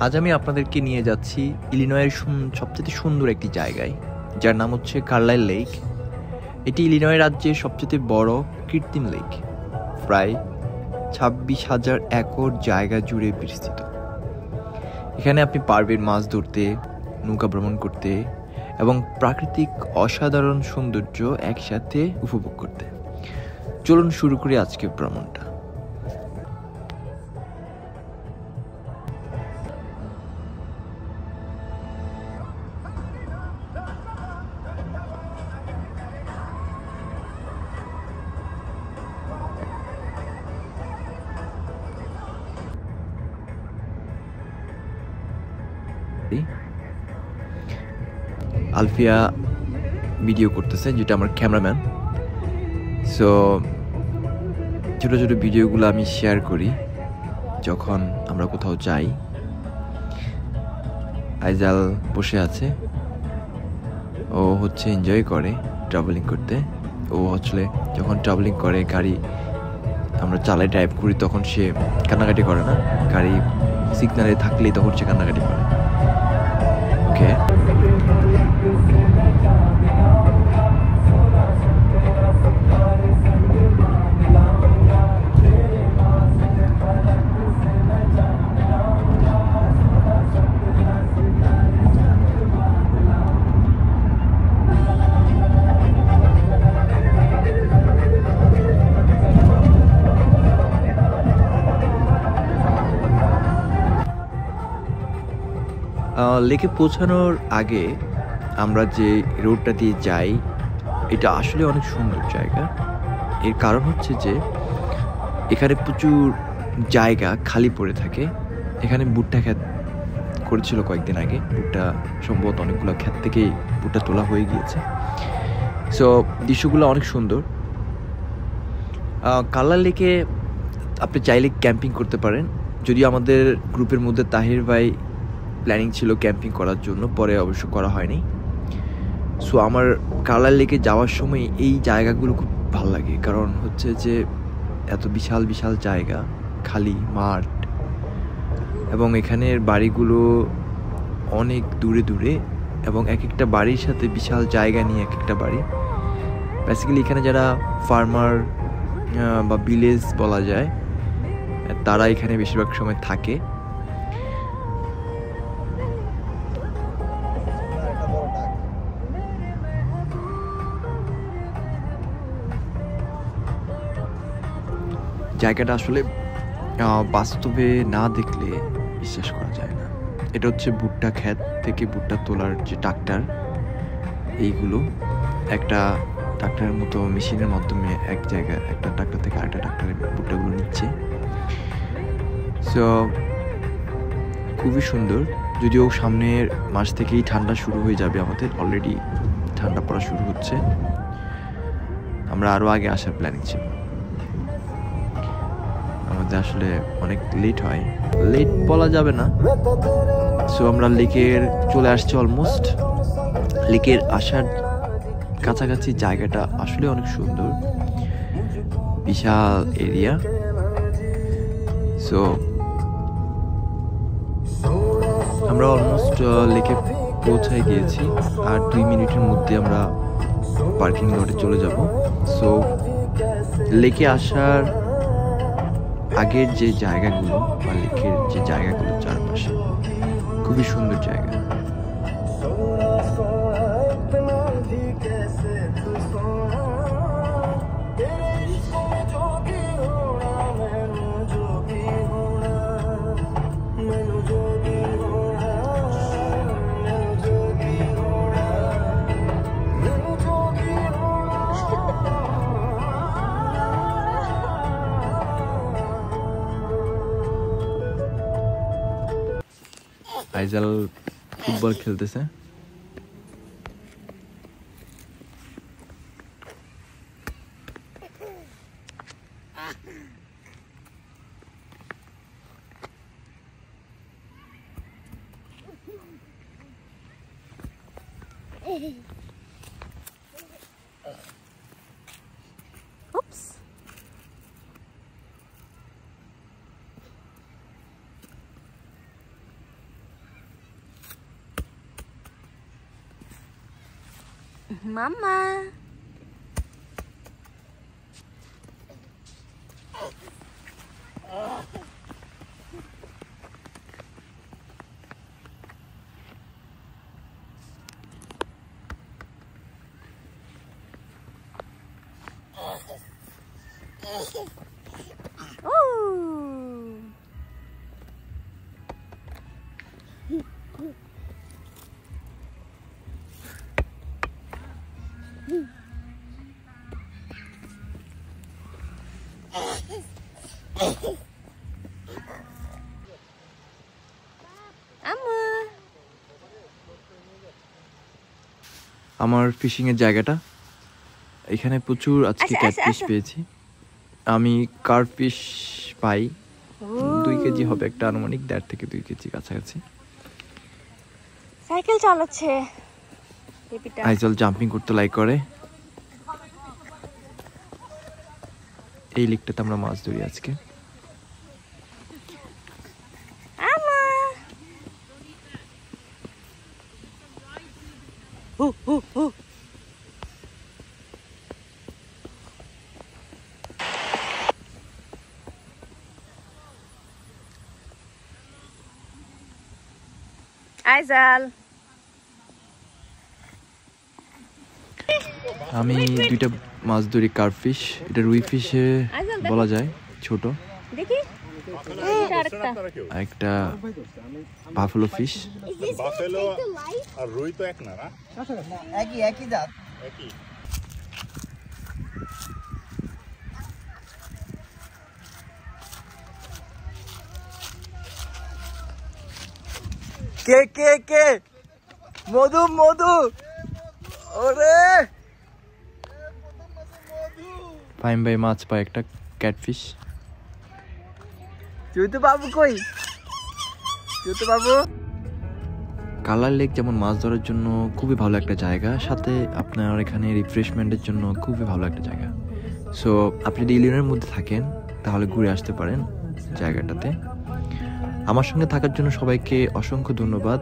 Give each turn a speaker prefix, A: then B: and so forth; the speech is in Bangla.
A: আজ আমি আপনাদেরকে নিয়ে যাচ্ছি ইলিনয়ের সবচেয়ে সুন্দর একটি জায়গায়, যার নাম হচ্ছে কার্লাইল লেক। এটি ইলিনয় রাজ্যের সবচেয়ে বড় কৃত্রিম লেক, প্রায় 26,000 একর জায়গা জুড়ে বিস্তৃত। এখানে আপনি পারবেন মাছ ধরতে, নৌকা ভ্রমণ করতে এবং প্রাকৃতিক অসাধারণ সৌন্দর্য একসাথে উপভোগ করতে। চলুন শুরু করি আজকের ভ্রমণটা। আলফিয়া ভিডিও করতেছে, যেটা আমার ক্যামেরাম্যান। সো ছোটো ছোটো ভিডিওগুলো আমি শেয়ার করি যখন আমরা কোথাও যাই। আইজাল বসে আছে, ও হচ্ছে এনজয় করে ট্রাভেলিং করতে। ও আসলে যখন ট্রাভেলিং করে, গাড়ি আমরা চালাই, ড্রাইভ করি, তখন সে কান্নাকাটি করে না। গাড়ি সিগনালে থাকলেই তখন সে কান্নাকাটি করে। ওকে, লেকে পৌঁছানোর আগে আমরা যে রোডটা দিয়ে যাই, এটা আসলে অনেক সুন্দর জায়গা। এর কারণ হচ্ছে যে এখানে প্রচুর জায়গা খালি পড়ে থাকে। এখানে ভুট্টা ক্ষেত করেছিল কয়েকদিন আগে। ভুট্টা সম্ভবত অনেকগুলো ক্ষেত থেকেই ভুট্টা তোলা হয়ে গিয়েছে। সো দৃশ্যগুলো অনেক সুন্দর। কার্লাইল লেকে আপনি চাইলে ক্যাম্পিং করতে পারেন। যদিও আমাদের গ্রুপের মধ্যে তাহির ভাই প্ল্যানিং ছিল ক্যাম্পিং করার জন্য, পরে অবশ্য করা হয়নি। সো আমার কার্লাইল লেকে যাওয়ার সময় এই জায়গাগুলো খুব ভালো লাগে, কারণ হচ্ছে যে এত বিশাল বিশাল জায়গা, খালি মাঠ, এবং এখানের বাড়িগুলো অনেক দূরে দূরে, এবং এক একটা বাড়ির সাথে বিশাল জায়গা নিয়ে এক একটা বাড়ি। বেসিক্যালি এখানে যারা ফার্মার বা ভিলেজ বলা যায়, তারা এখানে বেশিরভাগ সময় থাকে। জায়গাটা আসলে বাস্তবে না দেখলে বিশ্বাস করা যায় না। এটা হচ্ছে ভুট্টা ক্ষেত থেকে ভুট্টা তোলার যে ট্রাক্টর, এইগুলো একটা ট্রাক্টরের মতো মেশিনের মাধ্যমে এক জায়গায় একটা ট্রাক্টর থেকে আরেকটা ট্রাক্টরে ভুট্টাগুলো নিচ্ছে। সো খুবই সুন্দর। যদিও সামনের মাস থেকেই ঠান্ডা শুরু হয়ে যাবে, আমাদের অলরেডি ঠান্ডা পড়া শুরু হচ্ছে। আমরা আরও আগে আসার প্ল্যানিং ছিল, আমাদের আসলে অনেক লেট হয়, লেট বলা যাবে না। সো আমরা লেকের চলে আসছি অলমোস্ট। লেকের আসার কাছাকাছি জায়গাটা আসলে অনেক সুন্দর, বিশাল এরিয়া। সো আমরা অলমোস্ট লেকে পৌঁছায় গিয়েছি, আর 2 মিনিটের মধ্যে আমরা পার্কিং লটে চলে যাব। সো লেকে আসার আগের যে জায়গাগুলো বা লেকের যে জায়গাগুলো চারপাশে খুবই সুন্দর জায়গা। আইজাল ফুটবল খেলতেছে।
B: Oops. মাম্মা
A: আমার ফিশিং এর জায়গাটা এখানে প্রচুর আজকে ক্যাটফিশ পেয়েছি। আমি কার্পফিশ পাই 2 কেজি হবে, একটা আনুমানিক 1.5 থেকে 2 কেজি কাছাকাছি।
B: সাইকেল চালাচ্ছে
A: আইজল জাম্পিং করতে লাইক করে। এই লেকটাতে আমরা মাছ ধরি আজকে।
B: আইজাল
A: আমি 2টা মাছ ধরি কার্পফিশ, এটা রুই ফিশে বলা যায়, ছোট।
B: দেখি
A: একটা বাফেলো ফিশ।
C: বাফেলো আর রুই তো এক না, না
D: একই জাত।
C: একই।
D: কে কে কে মধু মধু, ওরে
A: ফাইম ভাই মাছ পায় একটা ক্যাটফিশ।
D: চুইতু বাবু কই? চুইতু বাবু,
A: কালার লেক যেমন মাছ ধরার জন্য খুবই ভালো একটা জায়গা, সাথে আপনার এখানে রিফ্রেশমেন্টের জন্য খুবই ভালো একটা জায়গা। সো আপনি যদি ইলিনয়ের মধ্যে থাকেন তাহলে ঘুরে আসতে পারেন জায়গাটাতে। আমার সঙ্গে থাকার জন্য সবাইকে অসংখ্য ধন্যবাদ।